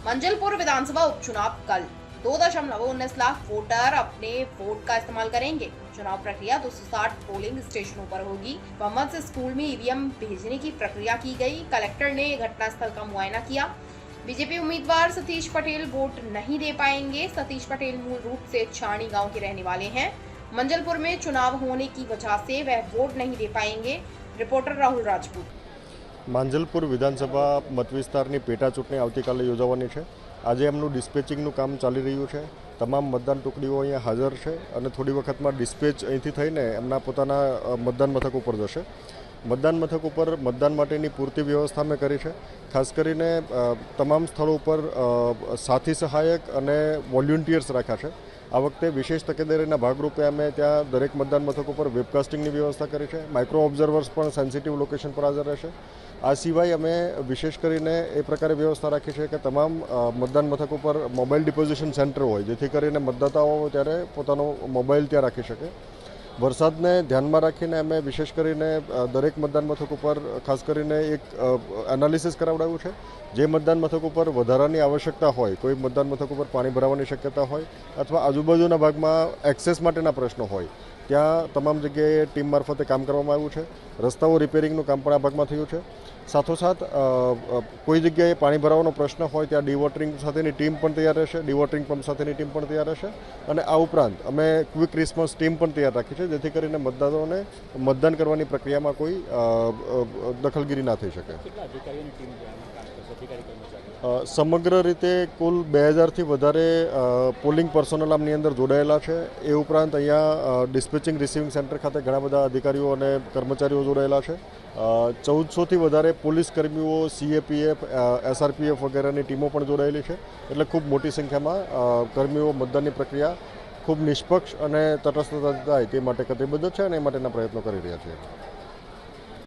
मंजलपुर विधानसभा उपचुनाव कल 2.19 लाख वोटर अपने वोट का इस्तेमाल करेंगे। चुनाव प्रक्रिया 260 पोलिंग स्टेशनों पर होगी। बहुमत से स्कूल में ईवीएम भेजने की प्रक्रिया की गई। कलेक्टर ने घटनास्थल का मुआयना किया। बीजेपी उम्मीदवार सतीश पटेल वोट नहीं दे पाएंगे। सतीश पटेल मूल रूप से छाणी गांव के रहने वाले हैं। मंजलपुर में चुनाव होने की वजह से वह वोट नहीं दे पाएंगे। रिपोर्टर राहुल राजपूत। માંજલપુર વિધાનસભા મતવિસ્તારની પેટા ચૂંટણી આવતીકાલે યોજાવાની છે। આજે એમનું ડિસ્પેચિંગનું કામ ચાલી રહ્યું છે। તમામ મતદાન ટુકડીઓ અહીંયા હાજર છે અને થોડી વખતમાં ડિસ્પેચ અહીંથી થઈને એમના પોતાના મતદાન મથક ઉપર જશે। મતદાન મથક ઉપર મતદાન માટેની પૂરતી વ્યવસ્થા મેં કરી છે। ખાસ કરીને તમામ સ્થળો ઉપર સાથી સહાયક અને વોલ્યુન્ટિયર્સ રાખ્યા છે। આ વખતે વિશેષ તકેદારીના ભાગરૂપે અમે ત્યાં દરેક મતદાન મથક ઉપર વેબકાસ્ટિંગની વ્યવસ્થા કરી છે। માઇક્રો ઓબ્ઝર્વર્સ પણ સેન્સિટિવ લોકેશન પર હાજર રહેશે। આ સિવાય અમે વિશેષ કરીને એ પ્રકારે વ્યવસ્થા રાખી છે કે તમામ મતદાન મથક ઉપર મોબાઈલ ડિપોઝિશન સેન્ટર હોય, જેથી કરીને મતદાતાઓ ત્યારે પોતાનો મોબાઈલ ત્યાં રાખી શકે। વરસાદને ધ્યાનમાં રાખીને અમે વિશેષ કરીને દરેક મતદાન મથક ઉપર ખાસ કરીને એક એનાલિસિસ કરાવડાવ્યું છે। જે મતદાન મથક ઉપર વધારાની આવશ્યકતા હોય, કોઈ મતદાન મથક ઉપર પાણી ભરાવાની શક્યતા હોય અથવા આજુબાજુના ભાગમાં એક્સેસ માટેના પ્રશ્નો હોય, ત્યાં તમામ જગ્યાએ ટીમ મારફતે કામ કરવામાં આવ્યું છે। રસ્તાઓ રિપેરિંગનું કામ પણ આ ભાગમાં થયું છે। સાથોસાથ કોઈ જગ્યાએ પાણી ભરાવાનો પ્રશ્ન હોય ત્યાં ડીવોટરિંગ સાથેની ટીમ પણ તૈયાર રહેશે, ડીવોટરિંગ પંપ સાથેની ટીમ પણ તૈયાર રહેશે અને આ ઉપરાંત અમે ક્વિક રિસ્પોન્સ ટીમ પણ તૈયાર રાખી છે, જેથી કરીને મતદારોને મતદાન કરવાની પ્રક્રિયામાં કોઈ દખલગીરી ના થઈ શકે। સમગ્ર રીતે કુલ 2000થી વધારે પોલિંગ પર્સનલ આમની અંદર જોડાયેલા છે। એ ઉપરાંત અહીંયા ડિસ્પેચિંગ રિસીવિંગ સેન્ટર ખાતે ઘણા બધા અધિકારીઓ અને કર્મચારીઓ જોડાયેલા છે। 1400થી વધારે પોલીસ કર્મીઓ, સીએપીએફ, એસઆરપીએફ વગેરેની ટીમો પણ જોડાયેલી છે। એટલે ખૂબ મોટી સંખ્યામાં કર્મીઓ મતદાનની પ્રક્રિયા ખૂબ નિષ્પક્ષ અને તટસ્થતા થાય તે માટે કટિબદ્ધ છે અને એ માટેના પ્રયત્નો કરી રહ્યા છીએ।